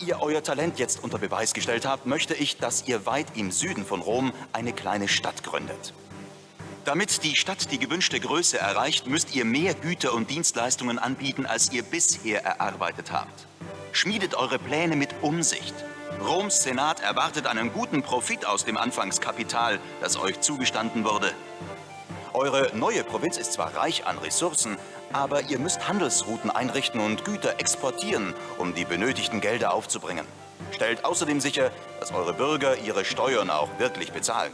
ihr euer Talent jetzt unter Beweis gestellt habt, möchte ich, dass ihr weit im Süden von Rom eine kleine Stadt gründet. Damit die Stadt die gewünschte Größe erreicht, müsst ihr mehr Güter und Dienstleistungen anbieten, als ihr bisher erarbeitet habt. Schmiedet eure Pläne mit Umsicht. Roms Senat erwartet einen guten Profit aus dem Anfangskapital, das euch zugestanden wurde. Eure neue Provinz ist zwar reich an Ressourcen, aber ihr müsst Handelsrouten einrichten und Güter exportieren, um die benötigten Gelder aufzubringen. Stellt außerdem sicher, dass eure Bürger ihre Steuern auch wirklich bezahlen.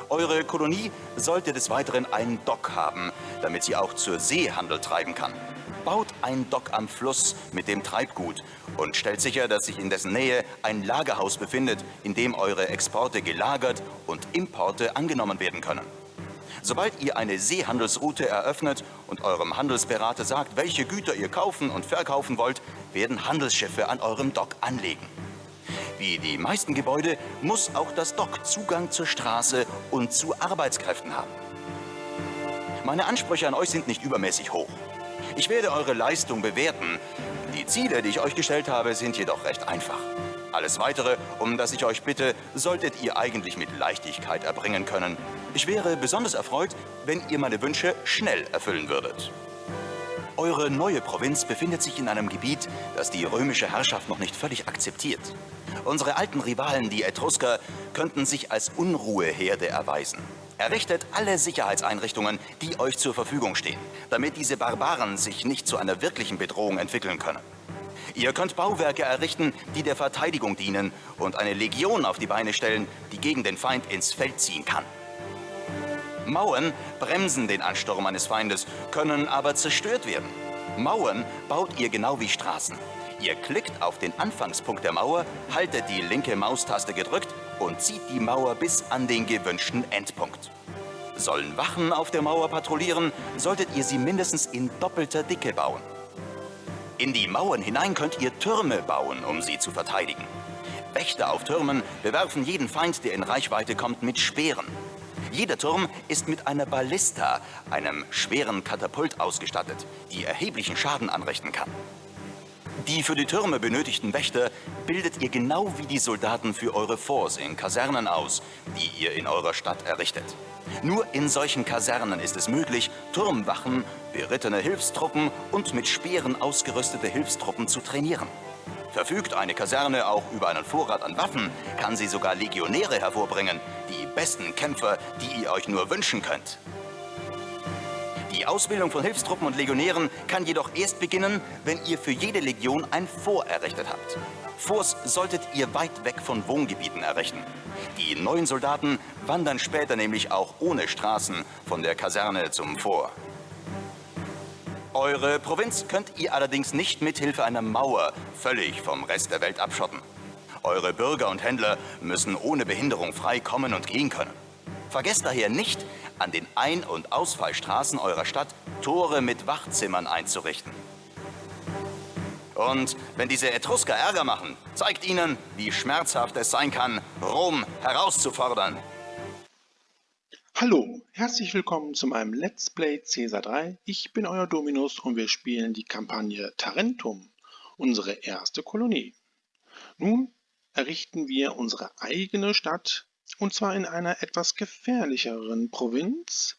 Eure Kolonie sollte des Weiteren einen Dock haben, damit sie auch zur See Handel treiben kann. Baut ein Dock am Fluss mit dem Treibgut und stellt sicher, dass sich in dessen Nähe ein Lagerhaus befindet, in dem eure Exporte gelagert und Importe angenommen werden können. Sobald ihr eine Seehandelsroute eröffnet und eurem Handelsberater sagt, welche Güter ihr kaufen und verkaufen wollt, werden Handelsschiffe an eurem Dock anlegen. Wie die meisten Gebäude muss auch das Dock Zugang zur Straße und zu Arbeitskräften haben. Meine Ansprüche an euch sind nicht übermäßig hoch. Ich werde eure Leistung bewerten. Die Ziele, die ich euch gestellt habe, sind jedoch recht einfach. Alles Weitere, um das ich euch bitte, solltet ihr eigentlich mit Leichtigkeit erbringen können. Ich wäre besonders erfreut, wenn ihr meine Wünsche schnell erfüllen würdet. Eure neue Provinz befindet sich in einem Gebiet, das die römische Herrschaft noch nicht völlig akzeptiert. Unsere alten Rivalen, die Etrusker, könnten sich als Unruheherde erweisen. Errichtet alle Sicherheitseinrichtungen, die euch zur Verfügung stehen, damit diese Barbaren sich nicht zu einer wirklichen Bedrohung entwickeln können. Ihr könnt Bauwerke errichten, die der Verteidigung dienen und eine Legion auf die Beine stellen, die gegen den Feind ins Feld ziehen kann. Mauern bremsen den Ansturm eines Feindes, können aber zerstört werden. Mauern baut ihr genau wie Straßen. Ihr klickt auf den Anfangspunkt der Mauer, haltet die linke Maustaste gedrückt und zieht die Mauer bis an den gewünschten Endpunkt. Sollen Wachen auf der Mauer patrouillieren, solltet ihr sie mindestens in doppelter Dicke bauen. In die Mauern hinein könnt ihr Türme bauen, um sie zu verteidigen. Wächter auf Türmen bewerfen jeden Feind, der in Reichweite kommt, mit Speeren. Jeder Turm ist mit einer Ballista, einem schweren Katapult, ausgestattet, die erheblichen Schaden anrichten kann. Die für die Türme benötigten Wächter bildet ihr genau wie die Soldaten für eure Forts in Kasernen aus, die ihr in eurer Stadt errichtet. Nur in solchen Kasernen ist es möglich, Turmwachen, berittene Hilfstruppen und mit Speeren ausgerüstete Hilfstruppen zu trainieren. Verfügt eine Kaserne auch über einen Vorrat an Waffen, kann sie sogar Legionäre hervorbringen, die besten Kämpfer, die ihr euch nur wünschen könnt. Die Ausbildung von Hilfstruppen und Legionären kann jedoch erst beginnen, wenn ihr für jede Legion ein Fort errichtet habt. Forts solltet ihr weit weg von Wohngebieten errichten. Die neuen Soldaten wandern später nämlich auch ohne Straßen von der Kaserne zum Fort. Eure Provinz könnt ihr allerdings nicht mit Hilfe einer Mauer völlig vom Rest der Welt abschotten. Eure Bürger und Händler müssen ohne Behinderung frei kommen und gehen können. Vergesst daher nicht, an den Ein- und Ausfallstraßen eurer Stadt Tore mit Wachzimmern einzurichten. Und wenn diese Etrusker Ärger machen, zeigt ihnen, wie schmerzhaft es sein kann, Rom herauszufordern. Hallo, herzlich willkommen zu meinem Let's Play Caesar 3. Ich bin euer Dominus und wir spielen die Kampagne Tarentum, unsere erste Kolonie. Nun errichten wir unsere eigene Stadt, und zwar in einer etwas gefährlicheren Provinz,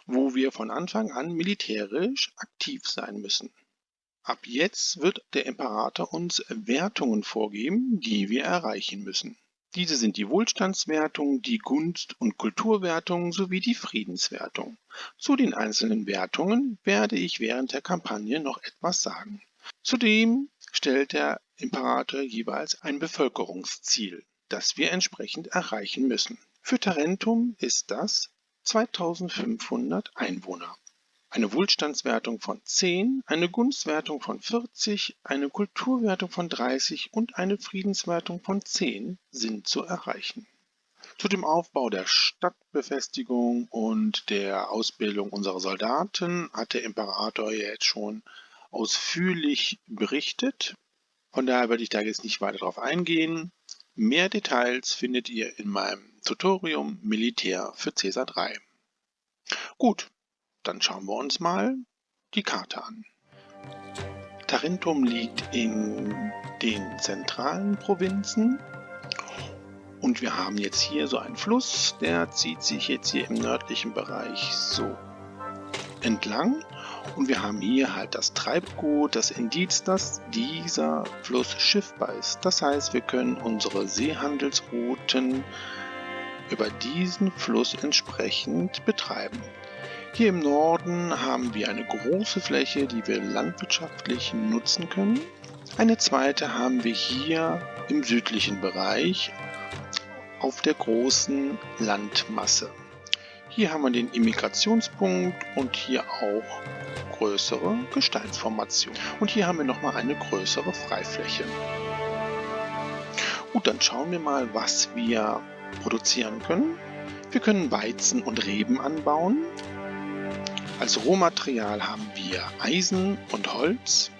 wo wir von Anfang an militärisch aktiv sein müssen. Ab jetzt wird der Imperator uns Wertungen vorgeben, die wir erreichen müssen. Diese sind die Wohlstandswertung, die Gunst- und Kulturwertung sowie die Friedenswertung. Zu den einzelnen Wertungen werde ich während der Kampagne noch etwas sagen. Zudem stellt der Imperator jeweils ein Bevölkerungsziel, das wir entsprechend erreichen müssen. Für Tarentum ist das 2500 Einwohner. Eine Wohlstandswertung von 10, eine Gunstwertung von 40, eine Kulturwertung von 30 und eine Friedenswertung von 10 sind zu erreichen. Zu dem Aufbau der Stadtbefestigung und der Ausbildung unserer Soldaten hat der Imperator jetzt schon ausführlich berichtet. Von daher werde ich da jetzt nicht weiter darauf eingehen. Mehr Details findet ihr in meinem Tutorium Militär für Caesar 3. Gut. Dann schauen wir uns mal die Karte an. Tarentum liegt in den zentralen Provinzen. Und wir haben jetzt hier so einen Fluss, der zieht sich jetzt hier im nördlichen Bereich so entlang. Und wir haben hier halt das Treibgut, das Indiz, dass dieser Fluss schiffbar ist. Das heißt, wir können unsere Seehandelsrouten über diesen Fluss entsprechend betreiben. Hier im Norden haben wir eine große Fläche, die wir landwirtschaftlich nutzen können. Eine zweite haben wir hier im südlichen Bereich auf der großen Landmasse. Hier haben wir den Immigrationspunkt und hier auch größere Gesteinsformationen. Und hier haben wir nochmal eine größere Freifläche. Gut, dann schauen wir mal, was wir produzieren können. Wir können Weizen und Reben anbauen. Als Rohmaterial haben wir Eisen und Holz.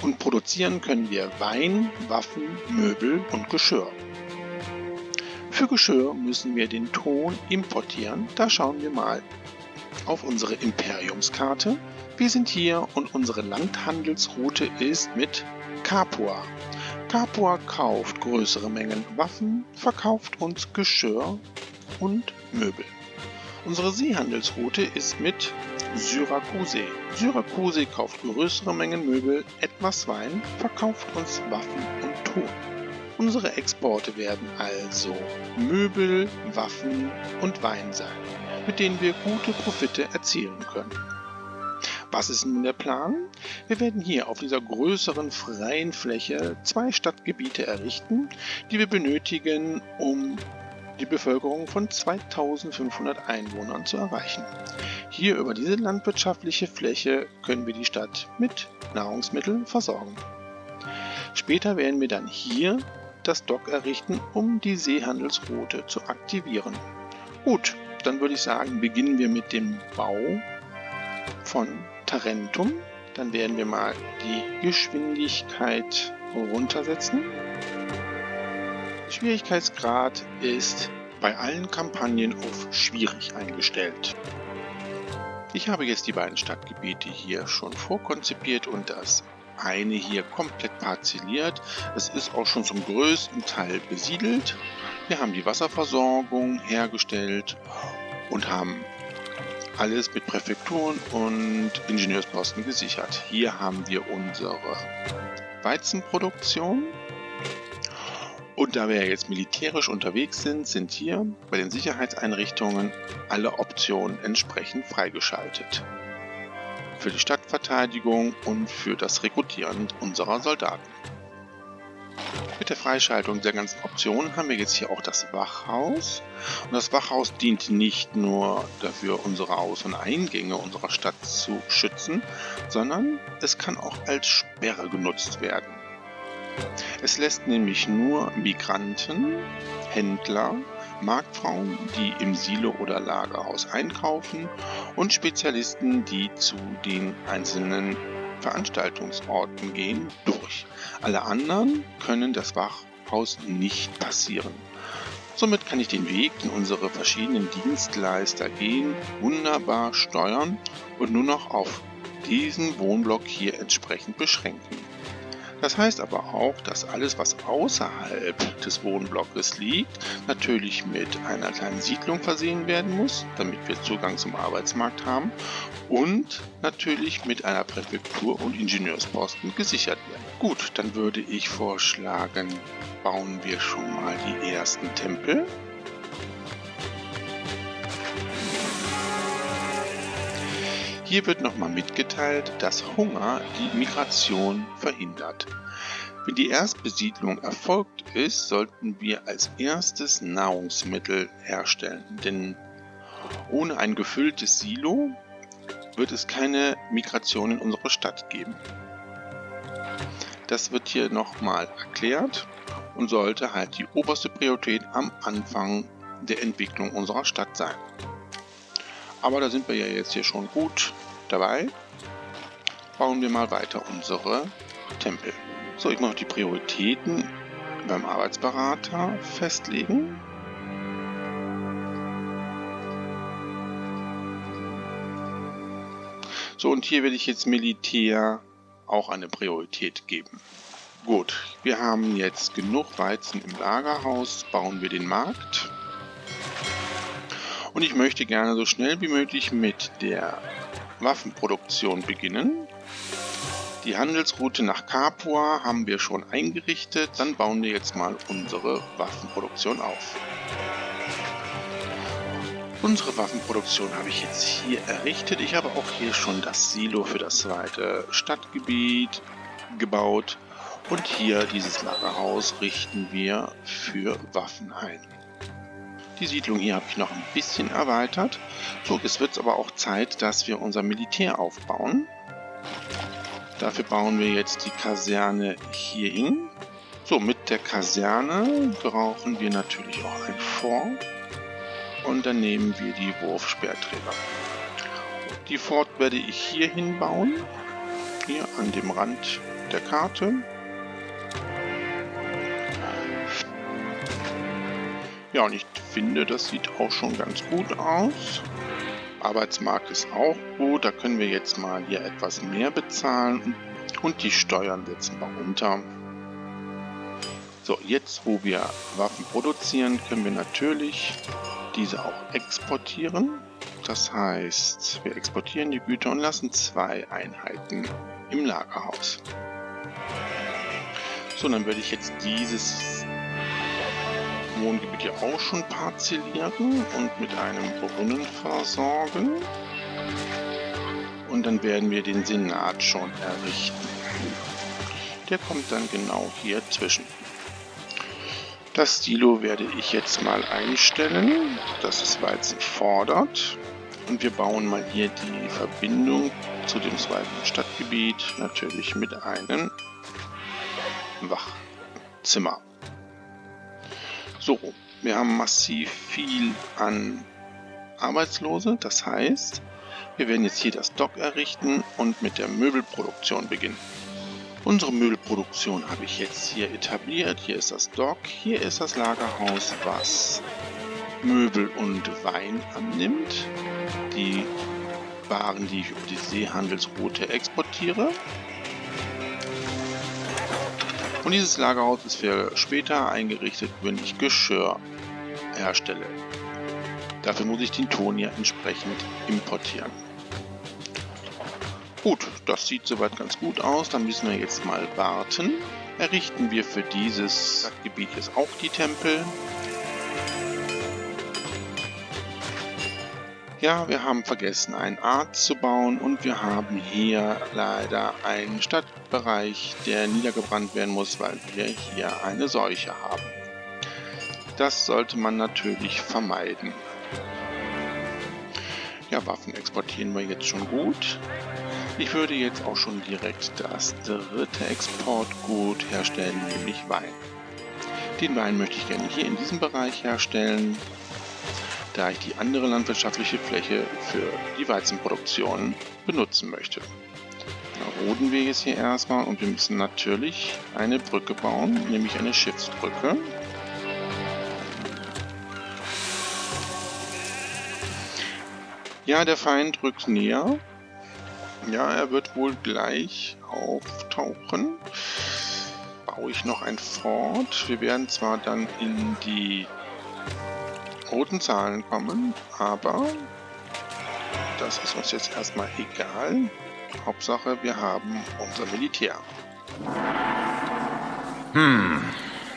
Und produzieren können wir Wein, Waffen, Möbel und Geschirr. Für Geschirr müssen wir den Ton importieren. Da schauen wir mal auf unsere Imperiumskarte. Wir sind hier und unsere Landhandelsroute ist mit Capua. Capua kauft größere Mengen Waffen, verkauft uns Geschirr und Möbel. Unsere Seehandelsroute ist mit Syrakusae. Syrakusae kauft größere Mengen Möbel, etwas Wein, verkauft uns Waffen und Ton. Unsere Exporte werden also Möbel, Waffen und Wein sein, mit denen wir gute Profite erzielen können. Was ist nun der Plan? Wir werden hier auf dieser größeren freien Fläche 2 Stadtgebiete errichten, die wir benötigen, um die Bevölkerung von 2500 Einwohnern zu erreichen. Hier über diese landwirtschaftliche Fläche können wir die Stadt mit Nahrungsmitteln versorgen. Später werden wir dann hier das Dock errichten, um die Seehandelsroute zu aktivieren. Gut, dann würde ich sagen, beginnen wir mit dem Bau von Tarentum. Dann werden wir mal die Geschwindigkeit runtersetzen. Schwierigkeitsgrad ist bei allen Kampagnen auf schwierig eingestellt. Ich habe jetzt die beiden Stadtgebiete hier schon vorkonzipiert und das eine hier komplett parzelliert. Es ist auch schon zum größten Teil besiedelt. Wir haben die Wasserversorgung hergestellt und haben alles mit Präfekturen und Ingenieursposten gesichert. Hier haben wir unsere Weizenproduktion. Und da wir jetzt militärisch unterwegs sind, sind hier bei den Sicherheitseinrichtungen alle Optionen entsprechend freigeschaltet. Für die Stadtverteidigung und für das Rekrutieren unserer Soldaten. Mit der Freischaltung der ganzen Optionen haben wir jetzt hier auch das Wachhaus. Und das Wachhaus dient nicht nur dafür, unsere Aus- und Eingänge unserer Stadt zu schützen, sondern es kann auch als Sperre genutzt werden. Es lässt nämlich nur Migranten, Händler, Marktfrauen, die im Silo- oder Lagerhaus einkaufen und Spezialisten, die zu den einzelnen Veranstaltungsorten gehen, durch. Alle anderen können das Wachhaus nicht passieren. Somit kann ich den Weg, den unsere verschiedenen Dienstleister gehen, wunderbar steuern und nur noch auf diesen Wohnblock hier entsprechend beschränken. Das heißt aber auch, dass alles, was außerhalb des Wohnblocks liegt, natürlich mit einer kleinen Siedlung versehen werden muss, damit wir Zugang zum Arbeitsmarkt haben und natürlich mit einer Präfektur und Ingenieursposten gesichert werden. Gut, dann würde ich vorschlagen, bauen wir schon mal die ersten Tempel. Hier wird nochmal mitgeteilt, dass Hunger die Migration verhindert. Wenn die Erstbesiedlung erfolgt ist, sollten wir als erstes Nahrungsmittel herstellen, denn ohne ein gefülltes Silo wird es keine Migration in unsere Stadt geben. Das wird hier nochmal erklärt und sollte halt die oberste Priorität am Anfang der Entwicklung unserer Stadt sein. Aber da sind wir ja jetzt hier schon gut dabei. Bauen wir mal weiter unsere Tempel. So, ich muss noch die Prioritäten beim Arbeitsberater festlegen. So, und hier werde ich jetzt Militär auch eine Priorität geben. Gut, wir haben jetzt genug Weizen im Lagerhaus, bauen wir den Markt. Und ich möchte gerne so schnell wie möglich mit der Waffenproduktion beginnen. Die Handelsroute nach Capua haben wir schon eingerichtet, dann bauen wir jetzt mal unsere Waffenproduktion auf. Unsere Waffenproduktion habe ich jetzt hier errichtet. Ich habe auch hier schon das Silo für das zweite Stadtgebiet gebaut. Und hier dieses Lagerhaus richten wir für Waffen ein. Die Siedlung hier habe ich noch ein bisschen erweitert. So, jetzt wird es aber auch Zeit, dass wir unser Militär aufbauen. Dafür bauen wir jetzt die Kaserne hier hin. So, mit der Kaserne brauchen wir natürlich auch ein Fort. Und dann nehmen wir die Wurfspeerträger. Die Fort werde ich hier hinbauen. Hier an dem Rand der Karte. Ja, und ich finde, das sieht auch schon ganz gut aus. Arbeitsmarkt ist auch gut. Da können wir jetzt mal hier etwas mehr bezahlen. Und die Steuern setzen wir runter. So, jetzt wo wir Waffen produzieren, können wir natürlich diese auch exportieren. Das heißt, wir exportieren die Güter und lassen 2 Einheiten im Lagerhaus. So, dann werde ich jetzt dieses Wohngebiet hier auch schon parzellieren und mit einem Brunnen versorgen. Und dann werden wir den Senat schon errichten. Der kommt dann genau hier zwischen. Das Silo werde ich jetzt mal einstellen, dass es Weizen fordert. Und wir bauen mal hier die Verbindung zu dem zweiten Stadtgebiet, natürlich mit einem Wachzimmer. So, wir haben massiv viel an Arbeitslose, das heißt, wir werden jetzt hier das Dock errichten und mit der Möbelproduktion beginnen. Unsere Möbelproduktion habe ich jetzt hier etabliert. Hier ist das Dock, hier ist das Lagerhaus, was Möbel und Wein annimmt. Die Waren, die ich über die Seehandelsroute exportiere. Und dieses Lagerhaus ist für später eingerichtet, wenn ich Geschirr herstelle. Dafür muss ich den Ton ja entsprechend importieren. Gut, das sieht soweit ganz gut aus. Dann müssen wir jetzt mal warten. Errichten wir für dieses Gebiet jetzt auch die Tempel. Ja, wir haben vergessen, einen Arzt zu bauen und wir haben hier leider einen Stadtbereich, der niedergebrannt werden muss, weil wir hier eine Seuche haben. Das sollte man natürlich vermeiden. Ja, Waffen exportieren wir jetzt schon gut. Ich würde jetzt auch schon direkt das dritte Exportgut herstellen, nämlich Wein. Den Wein möchte ich gerne hier in diesem Bereich herstellen, da ich die andere landwirtschaftliche Fläche für die Weizenproduktion benutzen möchte. Da roden wir jetzt hier erstmal und wir müssen natürlich eine Brücke bauen, nämlich eine Schiffsbrücke. Ja, der Feind rückt näher. Ja, er wird wohl gleich auftauchen. Baue ich noch ein Fort. Wir werden zwar dann in die roten Zahlen kommen, aber das ist uns jetzt erstmal egal. Hauptsache, wir haben unser Militär.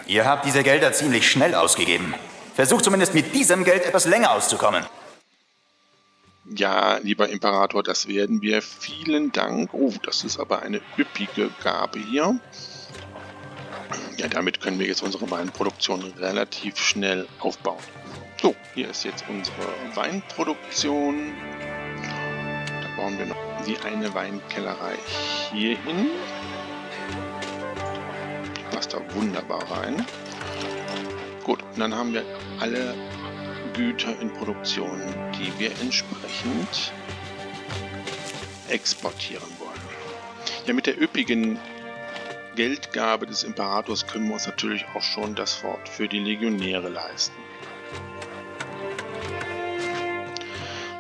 Ihr habt diese Gelder ziemlich schnell ausgegeben. Versucht zumindest mit diesem Geld etwas länger auszukommen. Ja, lieber Imperator, das werden wir. Vielen Dank. Oh, das ist aber eine üppige Gabe hier. Ja, damit können wir jetzt unsere Weinproduktion relativ schnell aufbauen. So, hier ist jetzt unsere Weinproduktion. Da bauen wir noch die eine Weinkellerei hier hin. Passt da wunderbar rein. Gut, und dann haben wir alle Güter in Produktion, die wir entsprechend exportieren wollen. Ja, mit der üppigen Geldgabe des Imperators können wir uns natürlich auch schon das Fort für die Legionäre leisten.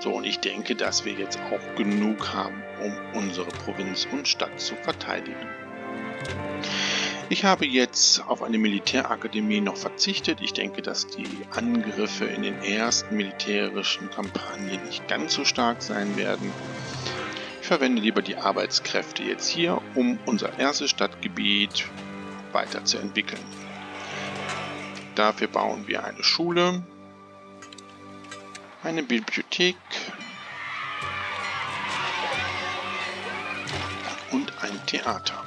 So, und ich denke, dass wir jetzt auch genug haben, um unsere Provinz und Stadt zu verteidigen. Ich habe jetzt auf eine Militärakademie noch verzichtet. Ich denke, dass die Angriffe in den ersten militärischen Kampagnen nicht ganz so stark sein werden. Ich verwende lieber die Arbeitskräfte jetzt hier, um unser erstes Stadtgebiet weiterzuentwickeln. Dafür bauen wir eine Schule, eine Bibliothek und ein Theater.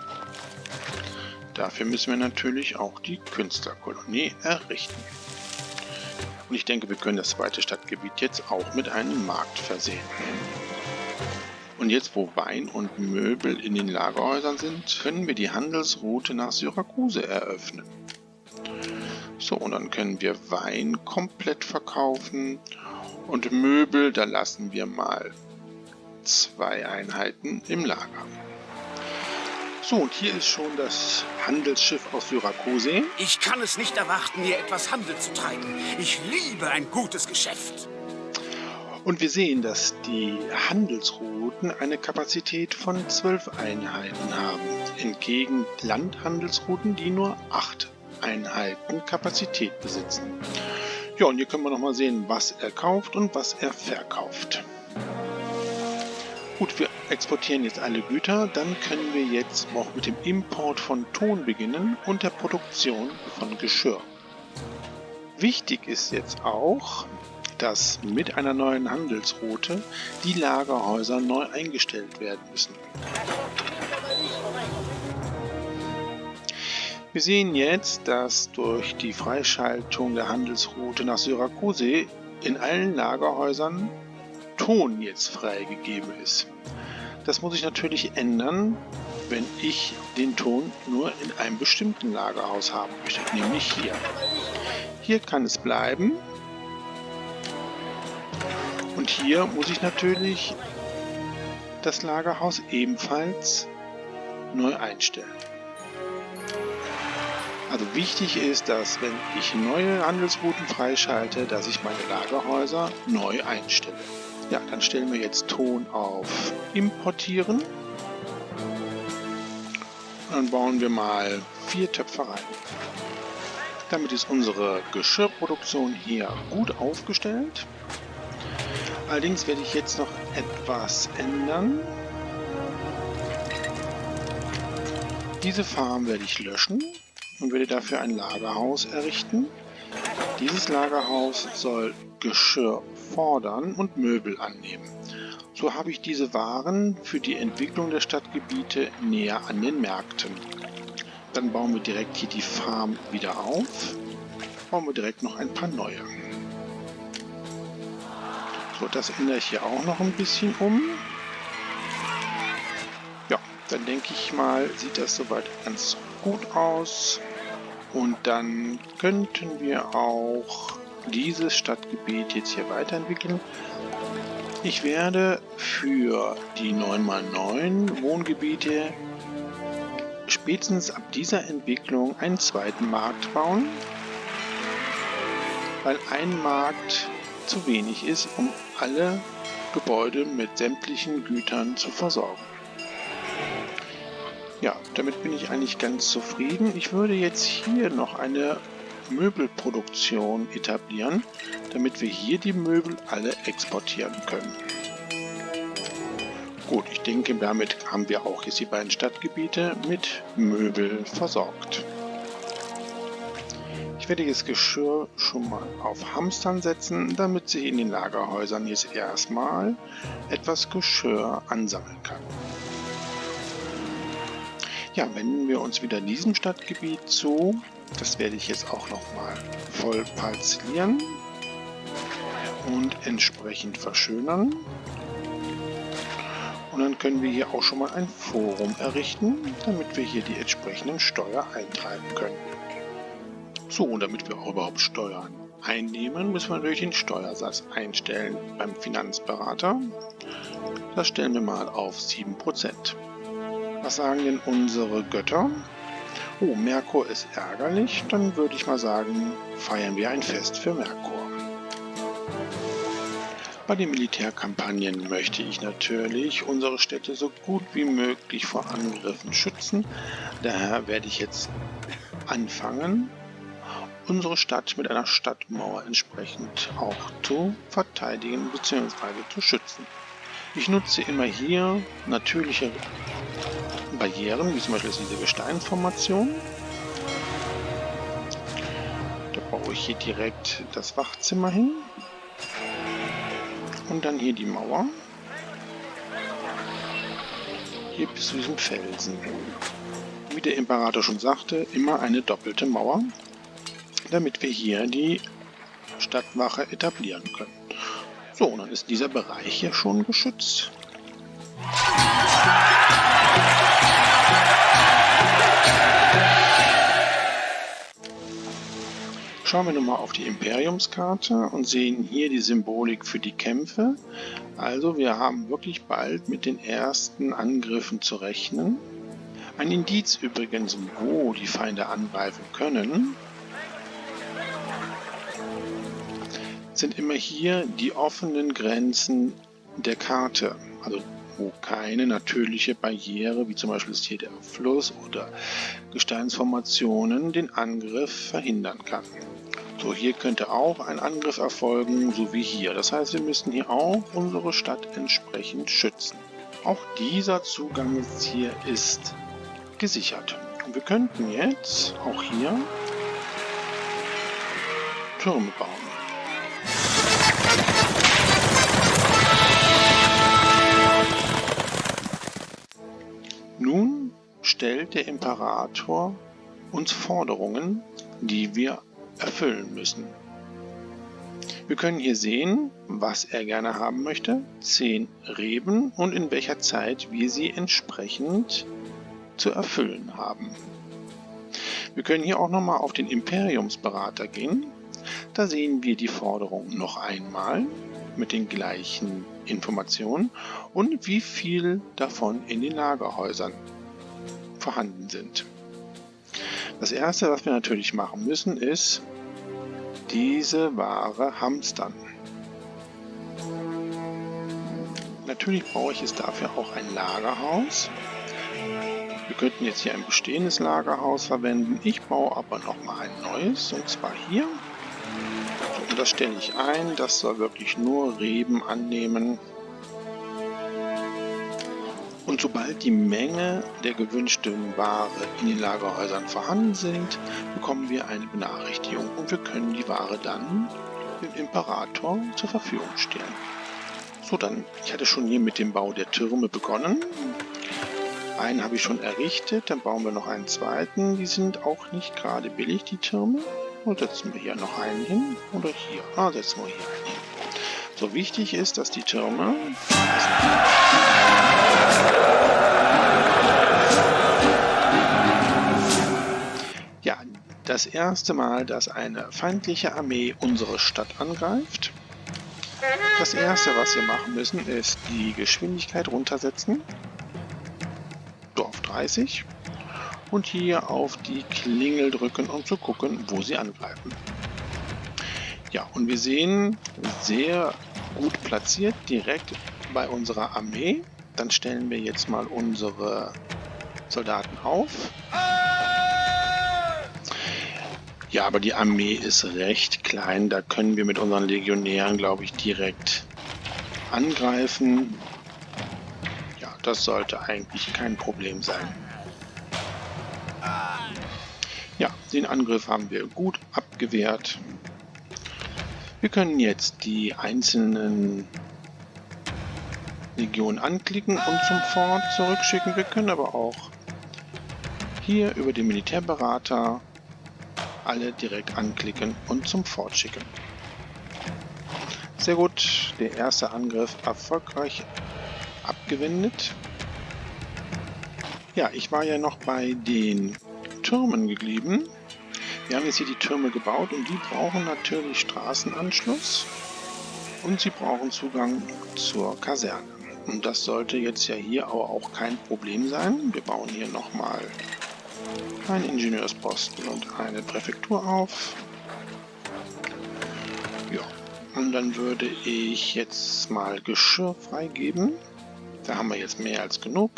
Dafür müssen wir natürlich auch die Künstlerkolonie errichten. Und ich denke, wir können das zweite Stadtgebiet jetzt auch mit einem Markt versehen. Und jetzt, wo Wein und Möbel in den Lagerhäusern sind, können wir die Handelsroute nach Syrakuse eröffnen. So, und dann können wir Wein komplett verkaufen und Möbel, da lassen wir mal 2 Einheiten im Lager. So, und hier ist schon das Handelsschiff aus Syrakuse. Ich kann es nicht erwarten, hier etwas Handel zu treiben. Ich liebe ein gutes Geschäft. Und wir sehen, dass die Handelsrouten eine Kapazität von 12 Einheiten haben, entgegen Landhandelsrouten, die nur 8 Einheiten Kapazität besitzen. Ja, und hier können wir nochmal sehen, was er kauft und was er verkauft. Gut, wir exportieren jetzt alle Güter, dann können wir jetzt auch mit dem Import von Ton beginnen und der Produktion von Geschirr. Wichtig ist jetzt auch, dass mit einer neuen Handelsroute die Lagerhäuser neu eingestellt werden müssen. Wir sehen jetzt, dass durch die Freischaltung der Handelsroute nach Syrakuse in allen Lagerhäusern Ton jetzt freigegeben ist. Das muss ich natürlich ändern, wenn ich den Ton nur in einem bestimmten Lagerhaus haben möchte, nämlich hier. Hier kann es bleiben. Und hier muss ich natürlich das Lagerhaus ebenfalls neu einstellen. Also wichtig ist, dass wenn ich neue Handelsrouten freischalte, dass ich meine Lagerhäuser neu einstelle. Ja, dann stellen wir jetzt Ton auf Importieren. Und dann bauen wir mal 4 Töpfe rein. Damit ist unsere Geschirrproduktion hier gut aufgestellt. Allerdings werde ich jetzt noch etwas ändern. Diese Farm werde ich löschen und werde dafür ein Lagerhaus errichten. Dieses Lagerhaus soll Geschirr fordern und Möbel annehmen. So habe ich diese Waren für die Entwicklung der Stadtgebiete näher an den Märkten. Dann bauen wir direkt hier die Farm wieder auf. Bauen wir direkt noch ein paar neue. So, das ändere ich hier auch noch ein bisschen um. Ja, dann denke ich mal, sieht das soweit ganz gut aus. Und dann könnten wir auch dieses Stadtgebiet jetzt hier weiterentwickeln. Ich werde für die 9×9 Wohngebiete spätestens ab dieser Entwicklung einen zweiten Markt bauen, weil ein Markt zu wenig ist, um alle Gebäude mit sämtlichen Gütern zu versorgen. Ja, damit bin ich eigentlich ganz zufrieden. Ich würde jetzt hier noch eine Möbelproduktion etablieren, damit wir hier die Möbel alle exportieren können. Gut, ich denke, damit haben wir auch jetzt die beiden Stadtgebiete mit Möbel versorgt. Ich werde das Geschirr schon mal auf Hamstern setzen, damit sich in den Lagerhäusern jetzt erstmal etwas Geschirr ansammeln kann. Ja, wenden wir uns wieder diesem Stadtgebiet zu. Das werde ich jetzt auch nochmal voll parzellieren und entsprechend verschönern. Und dann können wir hier auch schon mal ein Forum errichten, damit wir hier die entsprechenden Steuer eintreiben können. So, und damit wir auch überhaupt Steuern einnehmen, müssen wir natürlich den Steuersatz einstellen beim Finanzberater. Das stellen wir mal auf 7%. Was sagen denn unsere Götter? Oh, Merkur ist ärgerlich. Dann würde ich mal sagen, feiern wir ein Fest für Merkur. Bei den Militärkampagnen möchte ich natürlich unsere Städte so gut wie möglich vor Angriffen schützen. Daher werde ich jetzt anfangen, unsere Stadt mit einer Stadtmauer entsprechend auch zu verteidigen bzw. zu schützen. Ich nutze immer hier natürliche Barrieren, wie zum Beispiel diese Gesteinsformation. Da baue ich hier direkt das Wachzimmer hin. Und dann hier die Mauer. Hier bis zu diesem Felsen. Wie der Imperator schon sagte, immer eine doppelte Mauer, damit wir hier die Stadtwache etablieren können. So, und dann ist dieser Bereich hier schon geschützt. Schauen wir nun mal auf die Imperiumskarte und sehen hier die Symbolik für die Kämpfe. Also wir haben wirklich bald mit den ersten Angriffen zu rechnen. Ein Indiz übrigens, wo die Feinde angreifen können, sind immer hier die offenen Grenzen der Karte. Also wo keine natürliche Barriere, wie zum Beispiel ist hier der Fluss oder Gesteinsformationen, den Angriff verhindern kann. So, hier könnte auch ein Angriff erfolgen, so wie hier. Das heißt, wir müssen hier auch unsere Stadt entsprechend schützen. Auch dieser Zugang jetzt hier ist gesichert. Und wir könnten jetzt auch hier Türme bauen. Nun stellt der Imperator uns Forderungen, die wir erfüllen müssen. Wir können hier sehen, was er gerne haben möchte, 10 Reben und in welcher Zeit wir sie entsprechend zu erfüllen haben. Wir können hier auch nochmal auf den Imperiumsberater gehen. Da sehen wir die Forderung noch einmal mit den gleichen Informationen und wie viel davon in den Lagerhäusern vorhanden sind. Das erste, was wir natürlich machen müssen, ist diese Ware hamstern. Natürlich brauche ich jetzt dafür auch ein Lagerhaus. Wir könnten jetzt hier ein bestehendes Lagerhaus verwenden. Ich baue aber nochmal ein neues, und zwar hier. Und das stelle ich ein. Das soll wirklich nur Reben annehmen. Und sobald die Menge der gewünschten Ware in den Lagerhäusern vorhanden sind, bekommen wir eine Benachrichtigung und wir können die Ware dann dem Imperator zur Verfügung stellen. So, dann, ich hatte schon hier mit dem Bau der Türme begonnen. Einen habe ich schon errichtet, dann bauen wir noch einen zweiten. Die sind auch nicht gerade billig, die Türme. Und setzen wir hier noch einen hin oder hier. Setzen wir hier einen hin. So, wichtig ist, dass die Türme das erste Mal, dass eine feindliche Armee unsere Stadt angreift. Das erste, was wir machen müssen, ist die Geschwindigkeit runtersetzen. So auf 30. Und hier auf die Klingel drücken, um zu gucken, wo sie angreifen. Ja, und wir sehen, sehr gut platziert, direkt bei unserer Armee. Dann stellen wir jetzt mal unsere Soldaten auf. Ja, aber die Armee ist recht klein. Da können wir mit unseren Legionären, glaube ich, direkt angreifen. Ja, das sollte eigentlich kein Problem sein. Ja, den Angriff haben wir gut abgewehrt. Wir können jetzt die einzelnen Legionen anklicken und zum Fort zurückschicken. Wir können aber auch hier über den Militärberater alle direkt anklicken und zum Fort schicken. Sehr gut, der erste Angriff erfolgreich abgewendet. Ja, ich war ja noch bei den Türmen geblieben. Wir haben jetzt hier die Türme gebaut und die brauchen natürlich Straßenanschluss und sie brauchen Zugang zur Kaserne. Und das sollte jetzt ja hier aber auch kein Problem sein. Wir bauen hier nochmal einen Ingenieursposten und eine Präfektur auf. Ja, Und dann würde ich jetzt mal Geschirr freigeben. Da haben wir jetzt mehr als genug.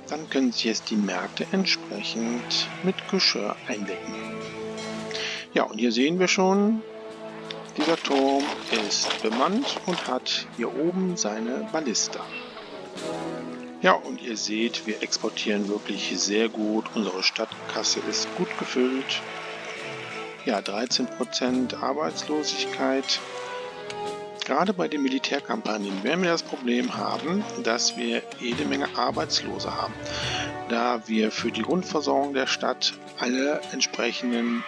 Dann können sich jetzt die Märkte entsprechend mit Geschirr eindecken. Ja, und hier sehen wir schon, dieser Turm ist bemannt und hat hier oben seine Ballista. Ja, und ihr seht, wir exportieren wirklich sehr gut. Unsere Stadtkasse ist gut gefüllt. Ja, 13% Arbeitslosigkeit. Gerade bei den Militärkampagnen werden wir das Problem haben, dass wir jede Menge Arbeitslose haben, da wir für die Grundversorgung der Stadt alle entsprechenden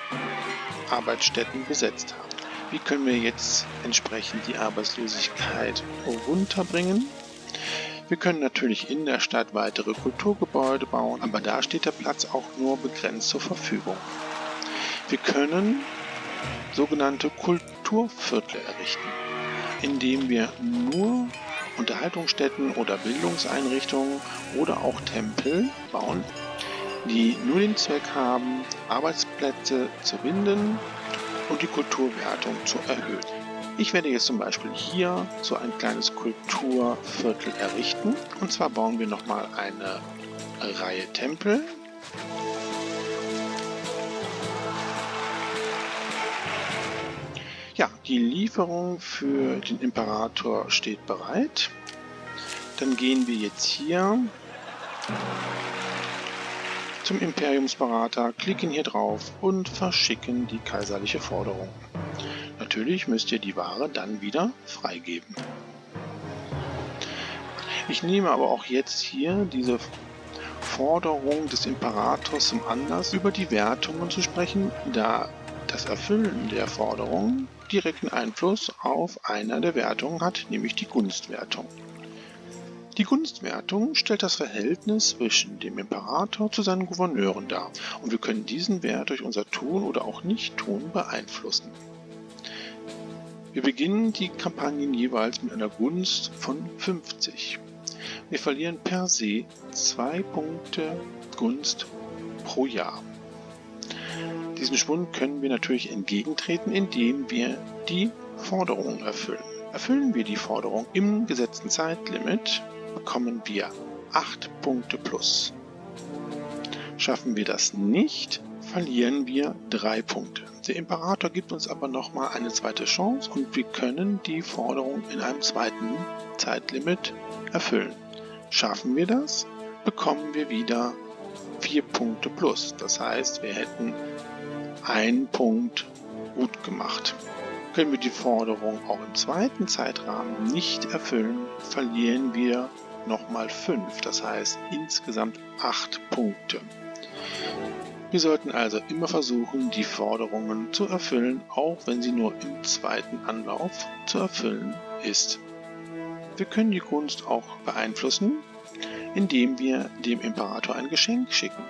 Arbeitsstätten besetzt haben. Wie können wir jetzt entsprechend die Arbeitslosigkeit runterbringen? Wir können natürlich in der Stadt weitere Kulturgebäude bauen, aber da steht der Platz auch nur begrenzt zur Verfügung. Wir können sogenannte Kulturviertel errichten, indem wir nur Unterhaltungsstätten oder Bildungseinrichtungen oder auch Tempel bauen, die nur den Zweck haben, Arbeitsplätze zu binden und die Kulturwertung zu erhöhen. Ich werde jetzt zum Beispiel hier so ein kleines Kulturviertel errichten. Und zwar bauen wir nochmal eine Reihe Tempel. Ja, die Lieferung für den Imperator steht bereit. Dann gehen wir jetzt hier zum Imperiumsberater, klicken hier drauf und verschicken die kaiserliche Forderung. Natürlich müsst ihr die Ware dann wieder freigeben. Ich nehme aber auch jetzt hier diese Forderung des Imperators zum Anlass, über die Wertungen zu sprechen, da das Erfüllen der Forderung direkten Einfluss auf eine der Wertungen hat, nämlich die Gunstwertung. Die Gunstwertung stellt das Verhältnis zwischen dem Imperator zu seinen Gouverneuren dar und wir können diesen Wert durch unser Tun oder auch Nicht-Tun beeinflussen. Wir beginnen die Kampagnen jeweils mit einer Gunst von 50. Wir verlieren per se 2 Punkte Gunst pro Jahr. Diesen Schwund können wir natürlich entgegentreten, indem wir die Forderungen erfüllen. Erfüllen wir die Forderung im gesetzten Zeitlimit, bekommen wir 8 Punkte plus. Schaffen wir das nicht, verlieren wir 3 Punkte. Der Imperator gibt uns aber nochmal eine zweite Chance und wir können die Forderung in einem zweiten Zeitlimit erfüllen. Schaffen wir das, bekommen wir wieder 4 Punkte plus. Das heißt, wir hätten einen Punkt gut gemacht. Können wir die Forderung auch im zweiten Zeitrahmen nicht erfüllen, verlieren wir nochmal 5. Das heißt insgesamt 8 Punkte. Wir sollten also immer versuchen, die Forderungen zu erfüllen, auch wenn sie nur im zweiten Anlauf zu erfüllen ist. Wir können die Gunst auch beeinflussen, indem wir dem Imperator ein Geschenk schicken.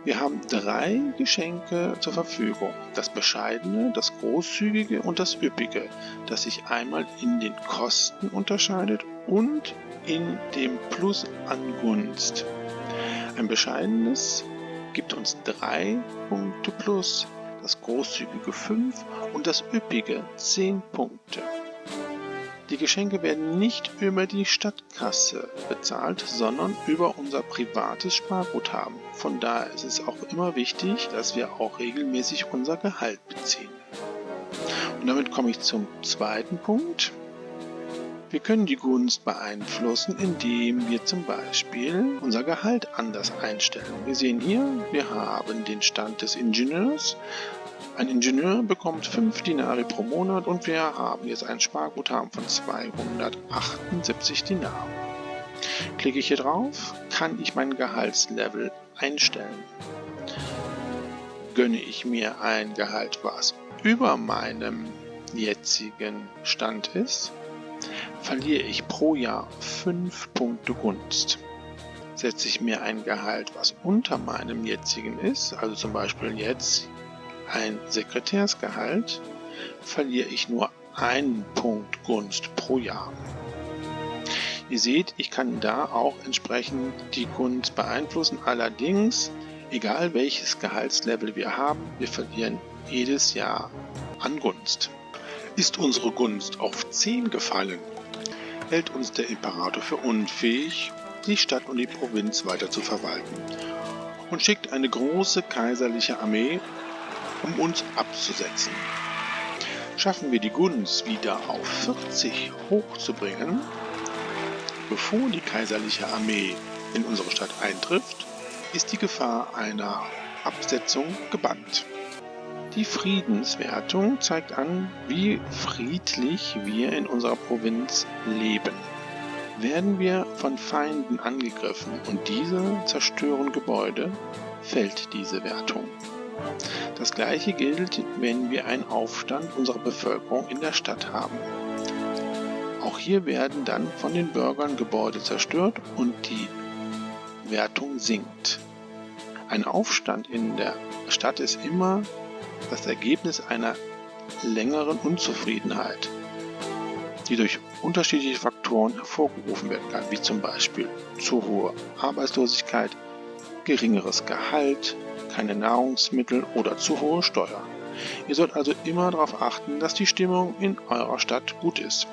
Wir haben 3 Geschenke zur Verfügung. Das Bescheidene, das Großzügige und das Üppige, das sich einmal in den Kosten unterscheidet und in dem Plus an Gunst. Ein Bescheidenes gibt uns 3 Punkte plus, das Großzügige 5 und das Üppige 10 Punkte. Die Geschenke werden nicht über die Stadtkasse bezahlt, sondern über unser privates Sparguthaben. Von daher ist es auch immer wichtig, dass wir auch regelmäßig unser Gehalt beziehen. Und damit komme ich zum zweiten Punkt. Wir können die Gunst beeinflussen, indem wir zum Beispiel unser Gehalt anders einstellen. Wir sehen hier, wir haben den Stand des Ingenieurs. Ein Ingenieur bekommt 5 Dinari pro Monat und wir haben jetzt ein Sparguthaben von 278 Dinar. Klicke ich hier drauf, kann ich mein Gehaltslevel einstellen. Gönne ich mir ein Gehalt, was über meinem jetzigen Stand ist, verliere ich pro Jahr 5 Punkte Gunst. Setze ich mir ein Gehalt, was unter meinem jetzigen ist, also zum Beispiel jetzt ein Sekretärsgehalt, verliere ich nur 1 Punkt Gunst pro Jahr. Ihr seht, ich kann da auch entsprechend die Gunst beeinflussen. Allerdings, egal welches Gehaltslevel wir haben, wir verlieren jedes Jahr an Gunst. Ist unsere Gunst auf 10 gefallen, hält uns der Imperator für unfähig, die Stadt und die Provinz weiter zu verwalten und schickt eine große kaiserliche Armee, um uns abzusetzen. Schaffen wir die Gunst wieder auf 40 hochzubringen, bevor die kaiserliche Armee in unsere Stadt eintrifft, ist die Gefahr einer Absetzung gebannt. Die Friedenswertung zeigt an, wie friedlich wir in unserer Provinz leben. Werden wir von Feinden angegriffen und diese zerstören Gebäude, fällt diese Wertung. Das gleiche gilt, wenn wir einen Aufstand unserer Bevölkerung in der Stadt haben. Auch hier werden dann von den Bürgern Gebäude zerstört und die Wertung sinkt. Ein Aufstand in der Stadt ist immer das Ergebnis einer längeren Unzufriedenheit, die durch unterschiedliche Faktoren hervorgerufen werden kann, wie zum Beispiel zu hohe Arbeitslosigkeit, geringeres Gehalt, keine Nahrungsmittel oder zu hohe Steuern. Ihr sollt also immer darauf achten, dass die Stimmung in eurer Stadt gut ist.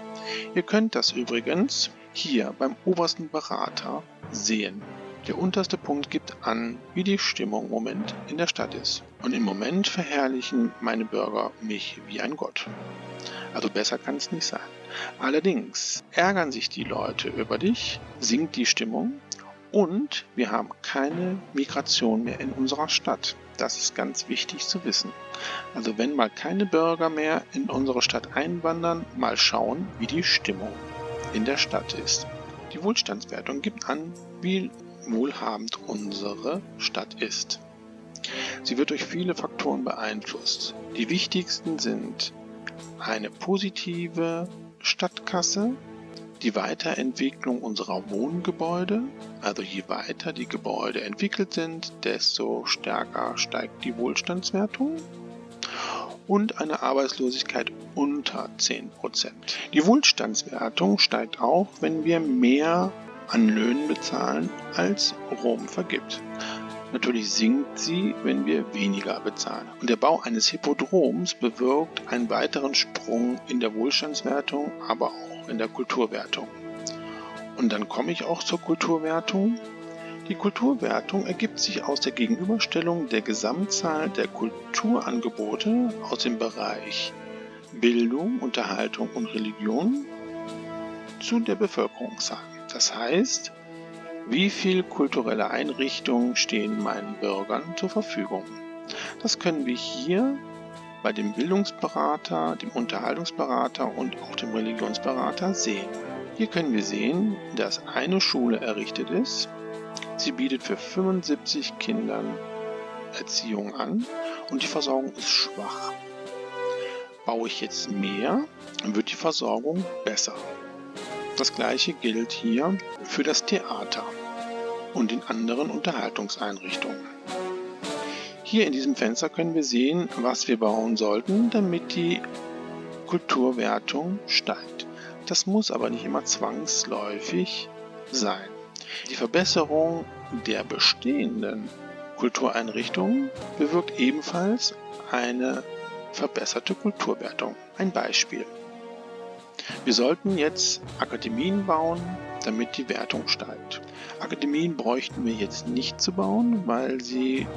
Ihr könnt das übrigens hier beim obersten Berater sehen. Der unterste Punkt gibt an, wie die Stimmung im Moment in der Stadt ist. Und im Moment verherrlichen meine Bürger mich wie ein Gott. Also besser kann es nicht sein. Allerdings ärgern sich die Leute über dich, sinkt die Stimmung und wir haben keine Migration mehr in unserer Stadt. Das ist ganz wichtig zu wissen. Also wenn mal keine Bürger mehr in unsere Stadt einwandern, mal schauen, wie die Stimmung in der Stadt ist. Die Wohlstandswertung gibt an, wie wohlhabend unsere Stadt ist. Sie wird durch viele Faktoren beeinflusst. Die wichtigsten sind eine positive Stadtkasse, die Weiterentwicklung unserer Wohngebäude, also je weiter die Gebäude entwickelt sind, desto stärker steigt die Wohlstandswertung und eine Arbeitslosigkeit unter 10%. Die Wohlstandswertung steigt auch, wenn wir mehr an Löhnen bezahlen, als Rom vergibt. Natürlich sinkt sie, wenn wir weniger bezahlen. Und der Bau eines Hippodroms bewirkt einen weiteren Sprung in der Wohlstandswertung, aber auch in der Kulturwertung. Und dann komme ich auch zur Kulturwertung. Die Kulturwertung ergibt sich aus der Gegenüberstellung der Gesamtzahl der Kulturangebote aus dem Bereich Bildung, Unterhaltung und Religion zu der Bevölkerungszahl. Das heißt, wie viele kulturelle Einrichtungen stehen meinen Bürgern zur Verfügung? Das können wir hier bei dem Bildungsberater, dem Unterhaltungsberater und auch dem Religionsberater sehen. Hier können wir sehen, dass eine Schule errichtet ist. Sie bietet für 75 Kindern Erziehung an und die Versorgung ist schwach. Baue ich jetzt mehr, dann wird die Versorgung besser. Das gleiche gilt hier für das Theater und in anderen Unterhaltungseinrichtungen. Hier in diesem Fenster können wir sehen, was wir bauen sollten, damit die Kulturwertung steigt. Das muss aber nicht immer zwangsläufig sein. Die Verbesserung der bestehenden Kultureinrichtungen bewirkt ebenfalls eine verbesserte Kulturwertung. Ein Beispiel. Wir sollten jetzt Akademien bauen, damit die Wertung steigt. Akademien bräuchten wir jetzt nicht zu bauen, weil sie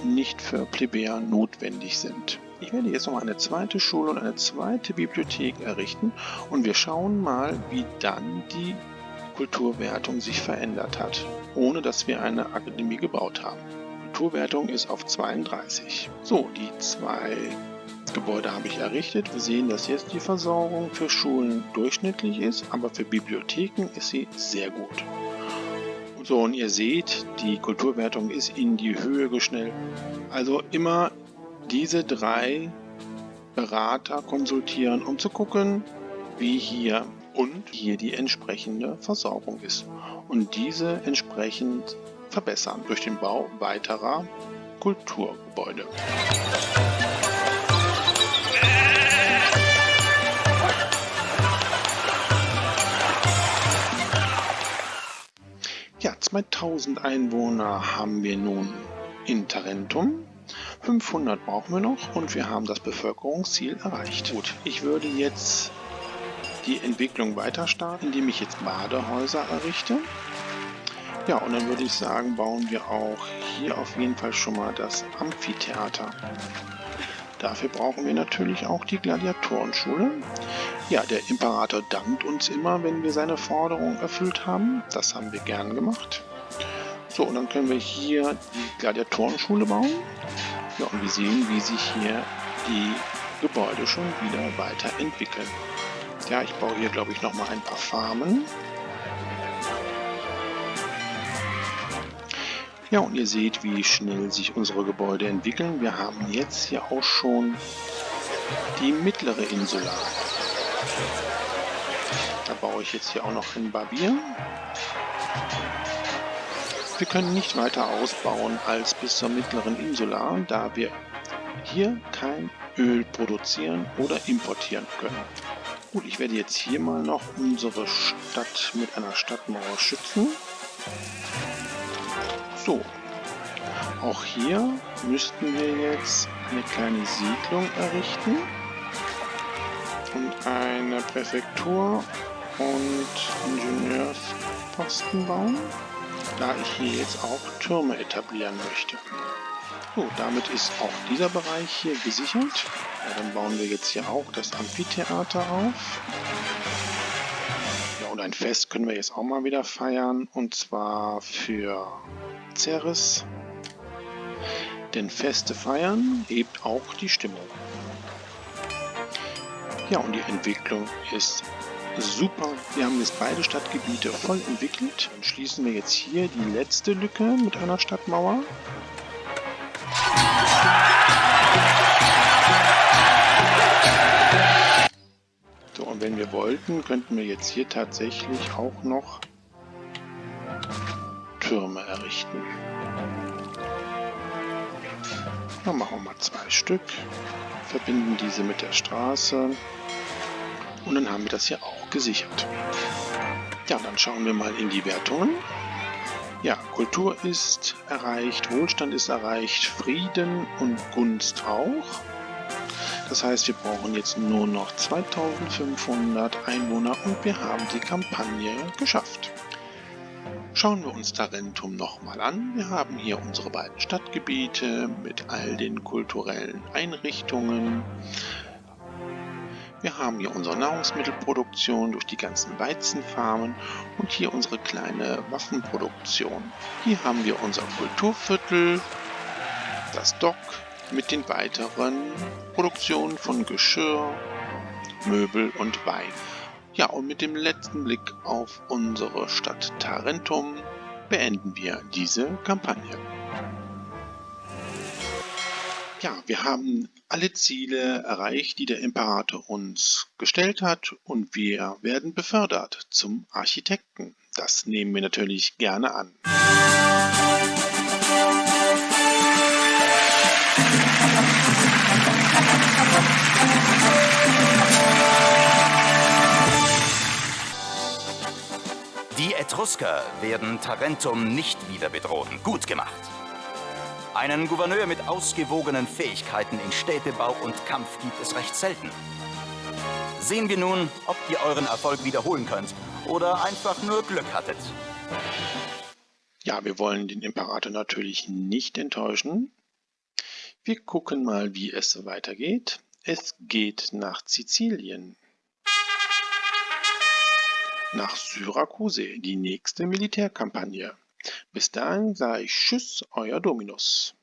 nicht für Plebejer notwendig sind. Ich werde jetzt noch eine zweite Schule und eine zweite Bibliothek errichten und wir schauen mal, wie dann die Kulturwertung sich verändert hat, ohne dass wir eine Akademie gebaut haben. Kulturwertung ist auf 32. So, die zwei Gebäude habe ich errichtet. Wir sehen, dass jetzt die Versorgung für Schulen durchschnittlich ist, aber für Bibliotheken ist sie sehr gut. So, und ihr seht, die Kulturwertung ist in die Höhe geschnellt. Also immer diese 3 Berater konsultieren, um zu gucken, wie hier und hier die entsprechende Versorgung ist. Und diese entsprechend verbessern durch den Bau weiterer Kulturgebäude. Ja, 2000 Einwohner haben wir nun in Tarentum. 500 brauchen wir noch und wir haben das Bevölkerungsziel erreicht. Gut, ich würde jetzt die Entwicklung weiter starten, indem ich jetzt Badehäuser errichte. Ja, und dann würde ich sagen, bauen wir auch hier auf jeden Fall schon mal das Amphitheater. Dafür brauchen wir natürlich auch die Gladiatorenschule. Ja, der Imperator dankt uns immer, wenn wir seine Forderung erfüllt haben. Das haben wir gern gemacht. So, und dann können wir hier die Gladiatorenschule bauen. Ja, und wir sehen, wie sich hier die Gebäude schon wieder weiterentwickeln. Ja, ich baue hier, glaube ich, nochmal ein paar Farmen. Ja, und ihr seht, wie schnell sich unsere Gebäude entwickeln. Wir haben jetzt hier auch schon die mittlere Insula. Da baue ich jetzt hier auch noch ein Barbier. Wir können nicht weiter ausbauen als bis zur mittleren Insula, da wir hier kein Öl produzieren oder importieren können. Gut, ich werde jetzt hier mal noch unsere Stadt mit einer Stadtmauer schützen. So, auch hier müssten wir jetzt eine kleine Siedlung errichten und eine Präfektur und Ingenieursposten bauen, da ich hier jetzt auch Türme etablieren möchte. So, damit ist auch dieser Bereich hier gesichert. Ja, dann bauen wir jetzt hier auch das Amphitheater auf. Ja, und ein Fest können wir jetzt auch mal wieder feiern, und zwar für Ceres. Denn Feste feiern hebt auch die Stimmung. Ja, und die Entwicklung ist super. Wir haben jetzt beide Stadtgebiete voll entwickelt. Dann schließen wir jetzt hier die letzte Lücke mit einer Stadtmauer. So, und wenn wir wollten, könnten wir jetzt hier tatsächlich auch noch Türme errichten. Dann machen wir mal 2 Stück, verbinden diese mit der Straße und dann haben wir das hier auch gesichert. Ja, dann schauen wir mal in die Wertungen. Ja, Kultur ist erreicht, Wohlstand ist erreicht, Frieden und Gunst auch. Das heißt, wir brauchen jetzt nur noch 2500 Einwohner und wir haben die Kampagne geschafft. Schauen wir uns Tarentum nochmal an. Wir haben hier unsere beiden Stadtgebiete mit all den kulturellen Einrichtungen. Wir haben hier unsere Nahrungsmittelproduktion durch die ganzen Weizenfarmen und hier unsere kleine Waffenproduktion. Hier haben wir unser Kulturviertel, das Dock mit den weiteren Produktionen von Geschirr, Möbel und Wein. Ja, und mit dem letzten Blick auf unsere Stadt Tarentum beenden wir diese Kampagne. Ja, wir haben alle Ziele erreicht, die der Imperator uns gestellt hat, und wir werden befördert zum Architekten. Das nehmen wir natürlich gerne an. Die Etrusker werden Tarentum nicht wieder bedrohen. Gut gemacht. Einen Gouverneur mit ausgewogenen Fähigkeiten in Städtebau und Kampf gibt es recht selten. Sehen wir nun, ob ihr euren Erfolg wiederholen könnt oder einfach nur Glück hattet. Ja, wir wollen den Imperator natürlich nicht enttäuschen. Wir gucken mal, wie es weitergeht. Es geht nach Sizilien. Nach Syrakuse, die nächste Militärkampagne. Bis dahin sage ich Tschüss, euer Dominus.